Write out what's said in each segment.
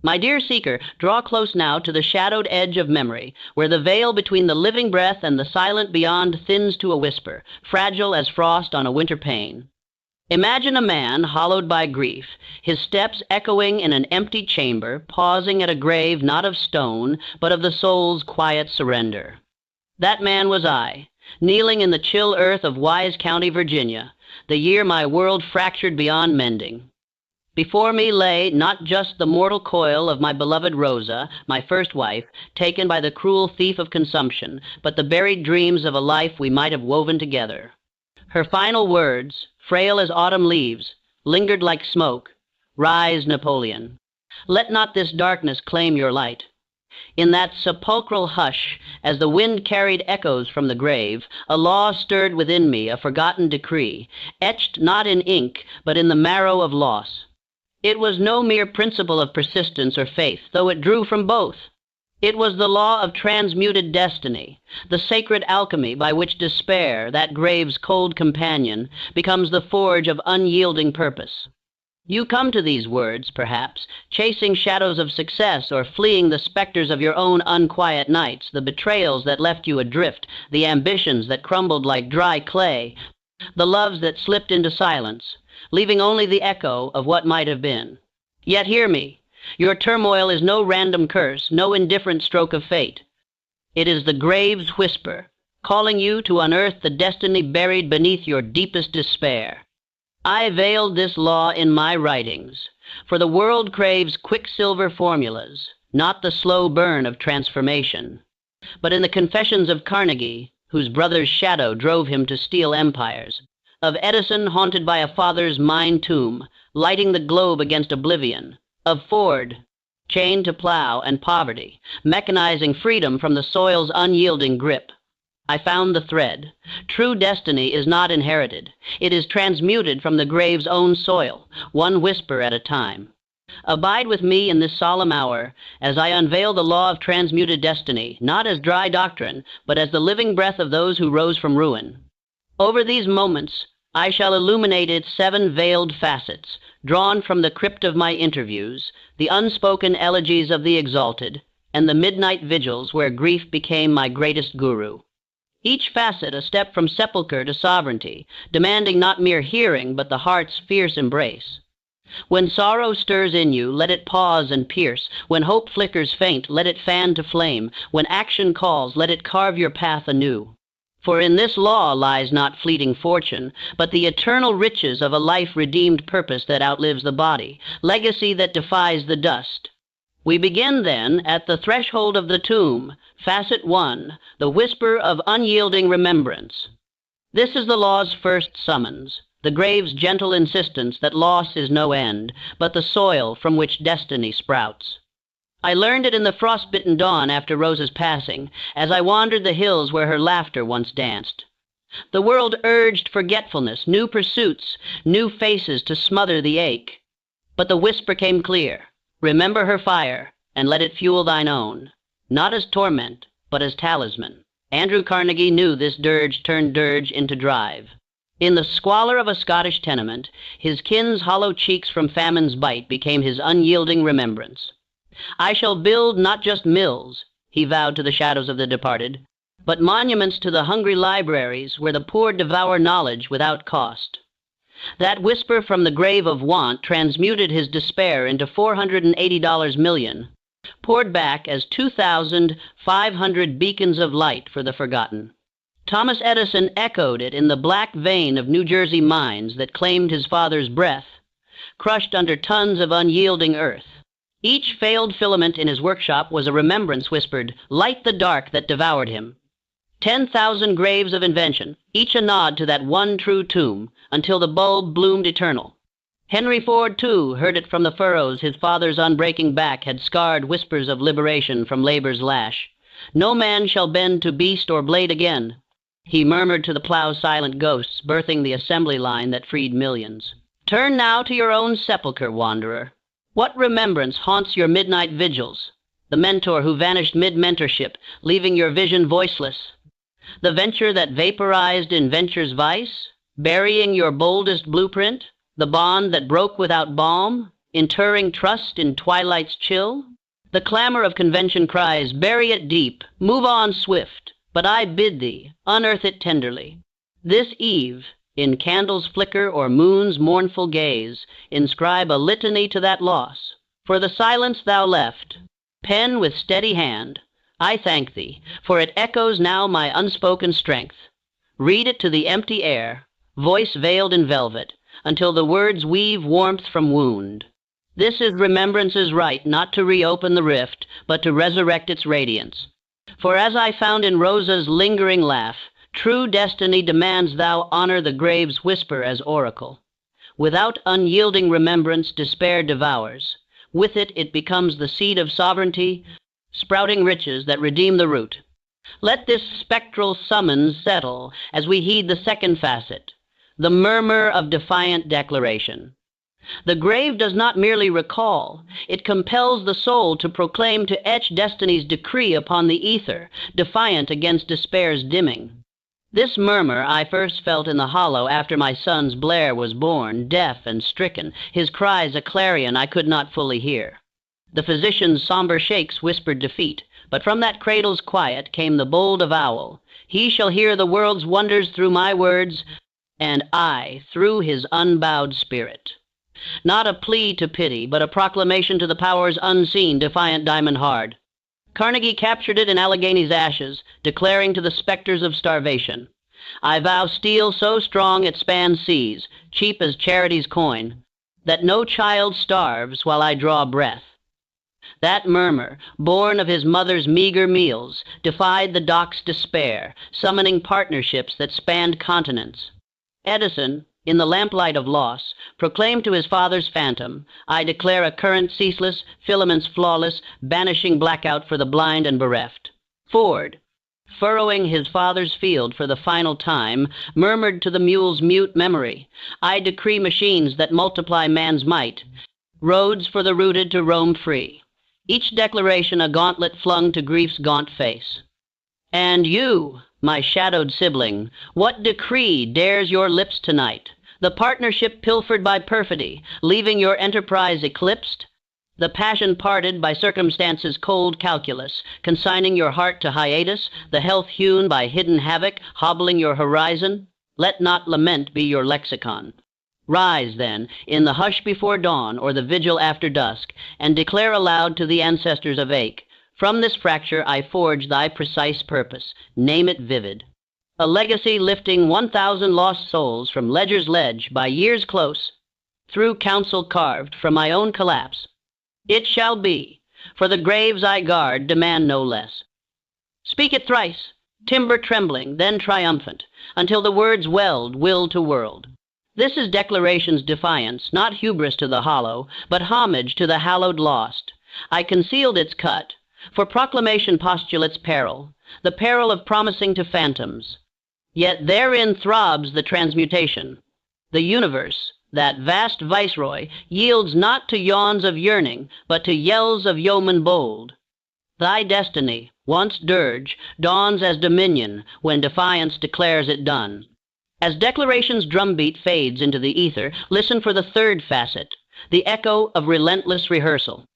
My dear seeker, draw close now to the shadowed edge of memory, where the veil between the living breath and the silent beyond thins to a whisper, fragile as frost on a winter pane. Imagine a man hollowed by grief, his steps echoing in an empty chamber, pausing at a grave not of stone, but of the soul's quiet surrender. That man was I, kneeling in the chill earth of Wise County, Virginia, the year my world fractured beyond mending. Before me lay not just the mortal coil of my beloved Rosa, my first wife, taken by the cruel thief of consumption, but the buried dreams of a life we might have woven together. Her final words, frail as autumn leaves, lingered like smoke. Rise, Napoleon. Let not this darkness claim your light. In that sepulchral hush, as the wind carried echoes from the grave, a law stirred within me, a forgotten decree, etched not in ink, but in the marrow of loss. It was no mere principle of persistence or faith, though it drew from both. It was the law of transmuted destiny, the sacred alchemy by which despair, that grave's cold companion, becomes the forge of unyielding purpose. You come to these words, perhaps, chasing shadows of success or fleeing the specters of your own unquiet nights, the betrayals that left you adrift, the ambitions that crumbled like dry clay, the loves that slipped into silence, leaving only the echo of what might have been. Yet hear me, your turmoil is no random curse, no indifferent stroke of fate. It is the grave's whisper, calling you to unearth the destiny buried beneath your deepest despair. I veiled this law in my writings, for the world craves quicksilver formulas, not the slow burn of transformation. But in the confessions of Carnegie, whose brother's shadow drove him to steal empires, of Edison haunted by a father's mind tomb, lighting the globe against oblivion, of Ford, chained to plow and poverty, mechanizing freedom from the soil's unyielding grip, I found the thread. True destiny is not inherited. It is transmuted from the grave's own soil, one whisper at a time. Abide with me in this solemn hour as I unveil the law of transmuted destiny, not as dry doctrine, but as the living breath of those who rose from ruin. Over these moments, I shall illuminate its 7 veiled facets, drawn from the crypt of my interviews, the unspoken elegies of the exalted, and the midnight vigils where grief became my greatest guru. Each facet a step from sepulchre to sovereignty, demanding not mere hearing, but the heart's fierce embrace. When sorrow stirs in you, let it pause and pierce. When hope flickers faint, let it fan to flame. When action calls, let it carve your path anew. For in this law lies not fleeting fortune, but the eternal riches of a life-redeemed purpose that outlives the body, legacy that defies the dust. We begin, then, at the threshold of the tomb, facet 1, the whisper of unyielding remembrance. This is the law's first summons, the grave's gentle insistence that loss is no end, but the soil from which destiny sprouts. I learned it in the frost-bitten dawn after Rosa's passing, as I wandered the hills where her laughter once danced. The world urged forgetfulness, new pursuits, new faces to smother the ache. But the whisper came clear. Remember her fire, and let it fuel thine own, not as torment, but as talisman. Andrew Carnegie knew this dirge turned dirge into drive. In the squalor of a Scottish tenement, his kin's hollow cheeks from famine's bite became his unyielding remembrance. I shall build not just mills, he vowed to the shadows of the departed, but monuments to the hungry libraries where the poor devour knowledge without cost. That whisper from the grave of want transmuted his despair into $480 million, poured back as 2,500 beacons of light for the forgotten. Thomas Edison echoed it in the black vein of New Jersey mines that claimed his father's breath, crushed under tons of unyielding earth. Each failed filament in his workshop was a remembrance whispered, "Light the dark that devoured him." 10,000 graves of invention, each a nod to that one true tomb, until the bulb bloomed eternal. Henry Ford, too, heard it from the furrows his father's unbreaking back had scarred whispers of liberation from labor's lash. "No man shall bend to beast or blade again," he murmured to the plow's silent ghosts, birthing the assembly line that freed millions. Turn now to your own sepulchre, wanderer. What remembrance haunts your midnight vigils? The mentor who vanished mid-mentorship, leaving your vision voiceless? The venture that vaporized in venture's vice, burying your boldest blueprint? The bond that broke without balm? interring trust in twilight's chill? The clamor of convention cries, bury it deep, move on swift, but I bid thee, unearth it tenderly. This eve, in candle's flicker or moon's mournful gaze, inscribe a litany to that loss. For the silence thou left, pen with steady hand, I thank thee, for it echoes now my unspoken strength. Read it to the empty air, voice veiled in velvet, until the words weave warmth from wound. This is remembrance's right, not to reopen the rift, but to resurrect its radiance. For as I found in Rosa's lingering laugh, true destiny demands thou honor the grave's whisper as oracle. Without unyielding remembrance, despair devours. With it, it becomes the seed of sovereignty, sprouting riches that redeem the root. Let this spectral summons settle as we heed the second facet, the murmur of defiant declaration. The grave does not merely recall, it compels the soul to proclaim, to etch destiny's decree upon the ether, defiant against despair's dimming. This murmur I first felt in the hollow after my son's Blair was born, deaf and stricken, his cries a clarion I could not fully hear. The physician's somber shakes whispered defeat, but from that cradle's quiet came the bold avowal, he shall hear the world's wonders through my words, and I through his unbowed spirit. Not a plea to pity, but a proclamation to the powers unseen, defiant diamond hard. Carnegie captured it in Allegheny's ashes, declaring to the specters of starvation, I vow steel so strong it spans seas, cheap as charity's coin, that no child starves while I draw breath. That murmur, born of his mother's meager meals, defied the dock's despair, summoning partnerships that spanned continents. Edison, in the lamplight of loss, proclaimed to his father's phantom, I declare a current ceaseless, filaments flawless, banishing blackout for the blind and bereft. Ford, furrowing his father's field for the final time, murmured to the mule's mute memory, I decree machines that multiply man's might, roads for the rooted to roam free. Each declaration a gauntlet flung to grief's gaunt face. And you, my shadowed sibling, what decree dares your lips tonight? The partnership pilfered by perfidy, leaving your enterprise eclipsed? The passion parted by circumstance's cold calculus, consigning your heart to hiatus, the health hewn by hidden havoc, hobbling your horizon? Let not lament be your lexicon. Rise, then, in the hush before dawn or the vigil after dusk, and declare aloud to the ancestors of ache, from this fracture I forge thy precise purpose, name it vivid. A legacy lifting 1,000 lost souls from ledger's ledge by years close, through counsel carved from my own collapse. It shall be, for the graves I guard demand no less. Speak it thrice, timber trembling, then triumphant, until the words weld will to world. This is declaration's defiance, not hubris to the hollow, but homage to the hallowed lost. I concealed its cut, for proclamation postulates peril, the peril of promising to phantoms. Yet therein throbs the transmutation. The universe, that vast viceroy, yields not to yawns of yearning, but to yells of yeomen bold. Thy destiny, once dirge, dawns as dominion when defiance declares it done. As declaration's drumbeat fades into the ether, listen for the third facet, the echo of relentless rehearsal.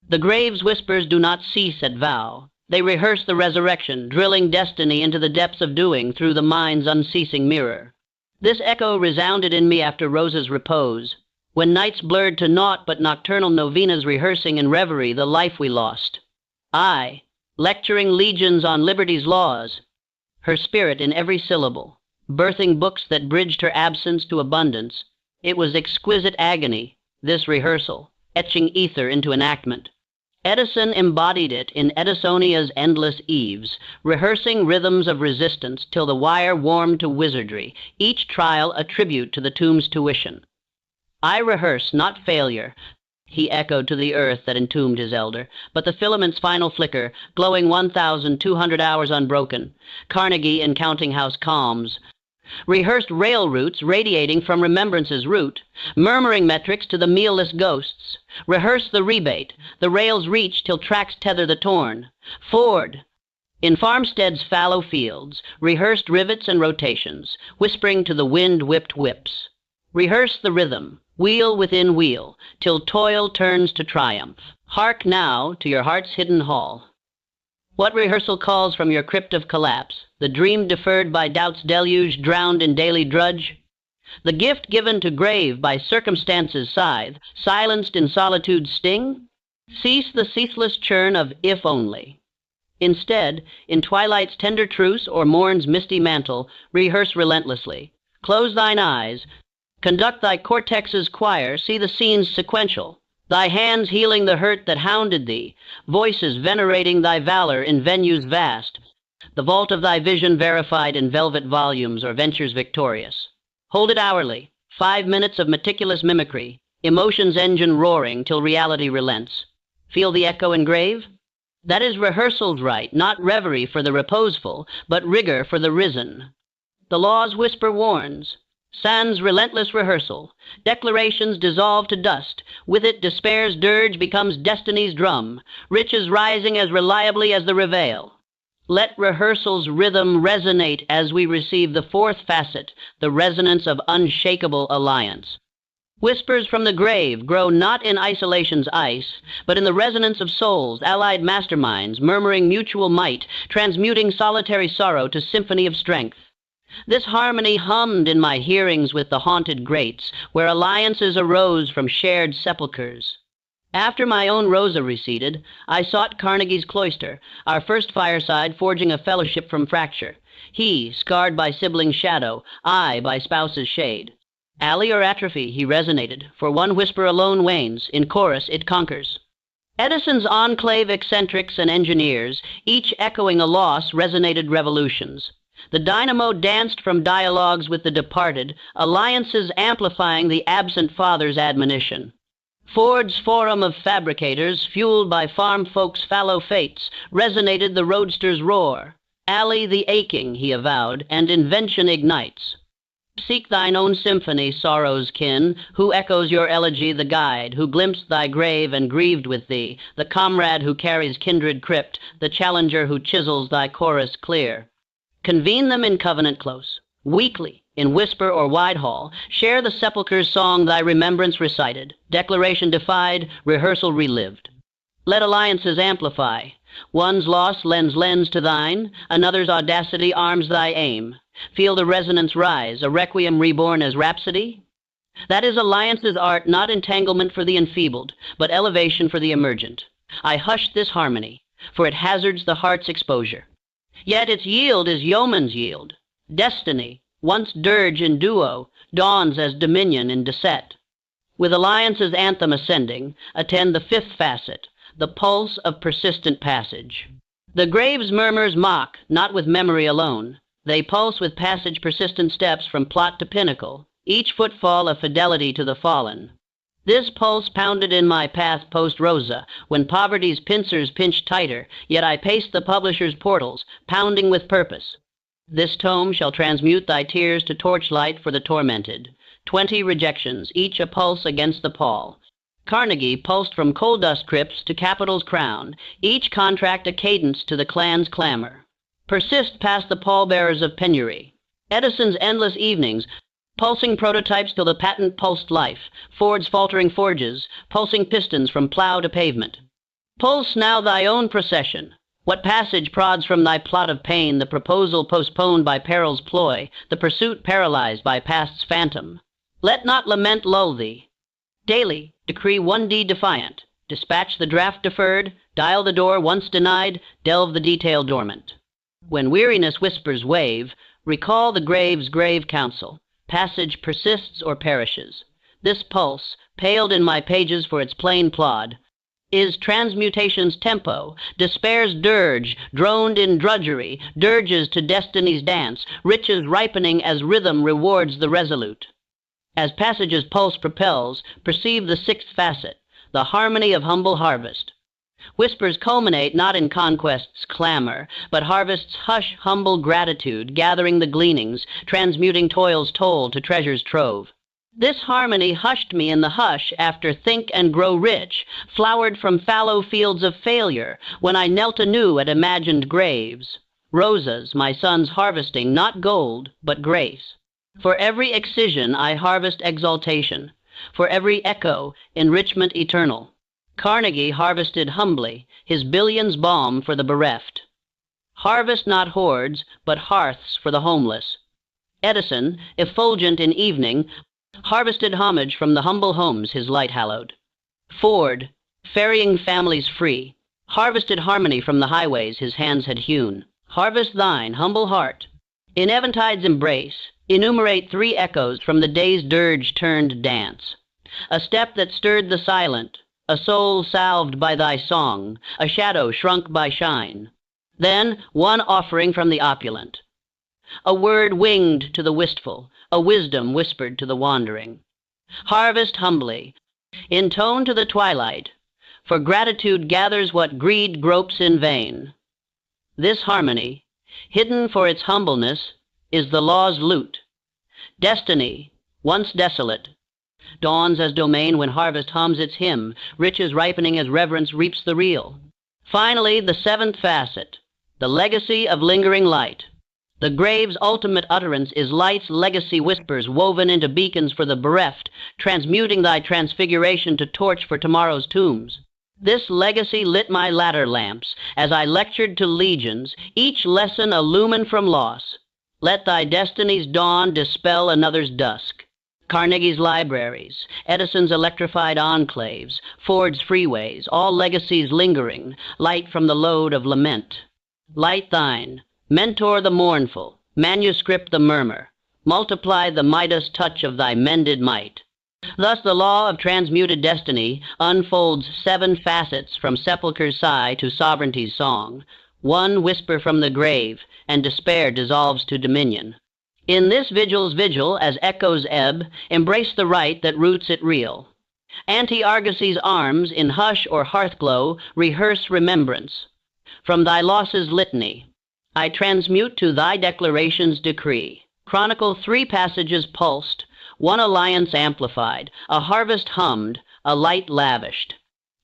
The grave's whispers do not cease at vow. They rehearse the resurrection, drilling destiny into the depths of doing through the mind's unceasing mirror. This echo resounded in me after Rosa's repose, when nights blurred to naught but nocturnal novenas rehearsing in reverie the life we lost. I, lecturing legions on liberty's laws, her spirit in every syllable, birthing books that bridged her absence to abundance. It was exquisite agony, this rehearsal, etching ether into enactment. Edison embodied it in Edisonia's endless eves, rehearsing rhythms of resistance till the wire warmed to wizardry, each trial a tribute to the tomb's tuition. I rehearse not failure, he echoed to the earth that entombed his elder, but the filament's final flicker, glowing 1,200 hours unbroken. Carnegie in Counting House calms. Rehearsed rail routes radiating from remembrance's root, murmuring metrics to the mealless ghosts. Rehearse the rebate, the rails reach till tracks tether the torn. Ford, in farmstead's fallow fields, rehearsed rivets and rotations, whispering to the wind-whipped whips. Rehearse the rhythm, wheel within wheel, till toil turns to triumph. Hark now to your heart's hidden hall. What rehearsal calls from your crypt of collapse, the dream deferred by doubt's deluge, drowned in daily drudge? The gift given to grave by circumstance's scythe, silenced in solitude's sting? Cease the ceaseless churn of if only. Instead, in twilight's tender truce or morn's misty mantle, rehearse relentlessly. Close thine eyes, conduct thy cortex's choir, see the scenes sequential, thy hands healing the hurt that hounded thee, voices venerating thy valor in venues vast, the vault of thy vision verified in velvet volumes or ventures victorious. Hold it hourly, 5 minutes of meticulous mimicry, emotion's engine roaring till reality relents. Feel the echo engrave? That is rehearsal's right, not reverie for the reposeful, but rigor for the risen. The law's whisper warns. Sans relentless rehearsal, declarations dissolve to dust. With it, despair's dirge becomes destiny's drum, riches rising as reliably as the reveil. Let rehearsal's rhythm resonate as we receive the fourth facet, the resonance of unshakable alliance. Whispers from the grave grow not in isolation's ice, but in the resonance of souls, allied masterminds, murmuring mutual might, transmuting solitary sorrow to symphony of strength. This harmony hummed in my hearings with the haunted greats, where alliances arose from shared sepulchres. After my own Rosa receded, I sought Carnegie's cloister, our first fireside forging a fellowship from fracture. He, scarred by sibling's shadow, I by spouse's shade. Alley or atrophy, he resonated, for one whisper alone wanes, in chorus it conquers. Edison's enclave eccentrics and engineers, each echoing a loss, resonated revolutions. The dynamo danced from dialogues with the departed, alliances amplifying the absent father's admonition. Ford's forum of fabricators, fueled by farm folks' fallow fates, resonated the roadster's roar. Alley the aching, he avowed, and invention ignites. Seek thine own symphony, sorrow's kin, who echoes your elegy, the guide, who glimpsed thy grave and grieved with thee, the comrade who carries kindred crypt, the challenger who chisels thy chorus clear. Convene them in covenant close. Weekly, in whisper or wide hall, share the sepulchre's song thy remembrance recited, declaration defied, rehearsal relived. Let alliances amplify. One's loss lends lens to thine, another's audacity arms thy aim. Feel the resonance rise, a requiem reborn as rhapsody? That is alliance's art, not entanglement for the enfeebled, but elevation for the emergent. I hush this harmony, for it hazards the heart's exposure. Yet its yield is yeoman's yield. Destiny, once dirge in duo, dawns as dominion in descent. With alliance's anthem ascending, attend the fifth facet, the pulse of persistent passage. The grave's murmurs mock, not with memory alone. They pulse with passage persistent steps from plot to pinnacle, each footfall a fidelity to the fallen. This pulse pounded in my path post-Rosa, when poverty's pincers pinched tighter, yet I paced the publisher's portals, pounding with purpose. This tome shall transmute thy tears to torchlight for the tormented. 20 rejections, each a pulse against the pall. Carnegie pulsed from coal dust crypts to Capitol's crown, each contract a cadence to the clan's clamor. Persist past the pallbearers of penury. Edison's endless evenings, pulsing prototypes till the patent pulsed life, Ford's faltering forges, pulsing pistons from plow to pavement. Pulse now thy own procession. What passage prods from thy plot of pain, the proposal postponed by peril's ploy, the pursuit paralyzed by past's phantom? Let not lament lull thee. Daily, decree one deed defiant. Dispatch the draft deferred, dial the door once denied, delve the detail dormant. When weariness whispers wave, recall the grave's grave counsel. Passage persists or perishes. This pulse, paled in my pages for its plain plod, is transmutation's tempo, despair's dirge, droned in drudgery, dirges to destiny's dance, riches ripening as rhythm rewards the resolute. As passage's pulse propels, perceive the sixth facet, the harmony of humble harvest. Whispers culminate not in conquest's clamor, but harvest's hush, humble gratitude, gathering the gleanings, transmuting toil's toll to treasure's trove. This harmony hushed me in the hush after think and grow rich, flowered from fallow fields of failure, when I knelt anew at imagined graves. Rosas, my sons harvesting, not gold, but grace. For every excision I harvest exaltation, for every echo enrichment eternal. Carnegie harvested humbly, his billions balm for the bereft. Harvest not hoards, but hearths for the homeless. Edison, effulgent in evening, harvested homage from the humble homes his light hallowed. Ford, ferrying families free, harvested harmony from the highways his hands had hewn. Harvest thine, humble heart. In Eventide's embrace, enumerate 3 echoes from the day's dirge turned dance. A step that stirred the silent, a soul salved by thy song, a shadow shrunk by shine. Then 1 offering from the opulent. A word winged to the wistful, a wisdom whispered to the wandering. Harvest humbly, intone to the twilight, for gratitude gathers what greed gropes in vain. This harmony, hidden for its humbleness, is the law's lute. Destiny, once desolate, dawns as domain when harvest hums its hymn, riches ripening as reverence reaps the reel. Finally, the 7th facet, the legacy of lingering light. The grave's ultimate utterance is light's legacy whispers woven into beacons for the bereft, transmuting thy transfiguration to torch for tomorrow's tombs. This legacy lit my ladder lamps as I lectured to legions, each lesson a lumen from loss. Let thy destiny's dawn dispel another's dusk. Carnegie's libraries, Edison's electrified enclaves, Ford's freeways, all legacies lingering, light from the load of lament. Light thine, mentor the mournful, manuscript the murmur, multiply the Midas touch of thy mended might. Thus the law of transmuted destiny unfolds 7 facets from sepulchre's sigh to sovereignty's song, 1 whisper from the grave, and despair dissolves to dominion. In this vigil's vigil, as echoes ebb, embrace the right that roots it real. Anti-Argosy's arms, in hush or hearthglow, rehearse remembrance. From thy losses litany, I transmute to thy declaration's decree. Chronicle 3 passages pulsed, 1 alliance amplified, a harvest hummed, a light lavished.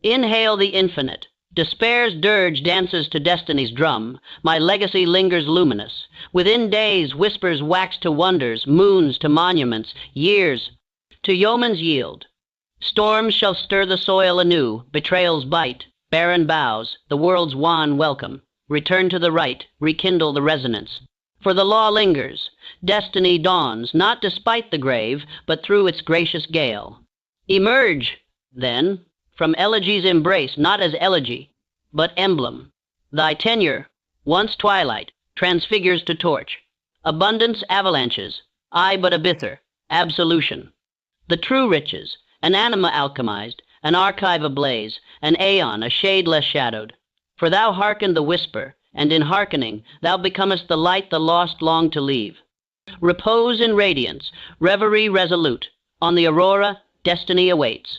Inhale the infinite. Despair's dirge dances to destiny's drum. My legacy lingers luminous. Within days, whispers wax to wonders, moons to monuments, years to yeoman's yield. Storms shall stir the soil anew, betrayals bite, barren boughs, the world's wan welcome. Return to the right, rekindle the resonance. For the law lingers, destiny dawns, not despite the grave, but through its gracious gale. Emerge, then, from elegy's embrace, not as elegy, but emblem. Thy tenure, once twilight, transfigures to torch. Abundance avalanches, I but a bither, absolution. The true riches, an anima alchemized, an archive ablaze, an aeon, a shade less shadowed. For thou hearkened the whisper, and in hearkening thou becomest the light the lost long to leave. Repose in radiance, reverie resolute. On the aurora, destiny awaits.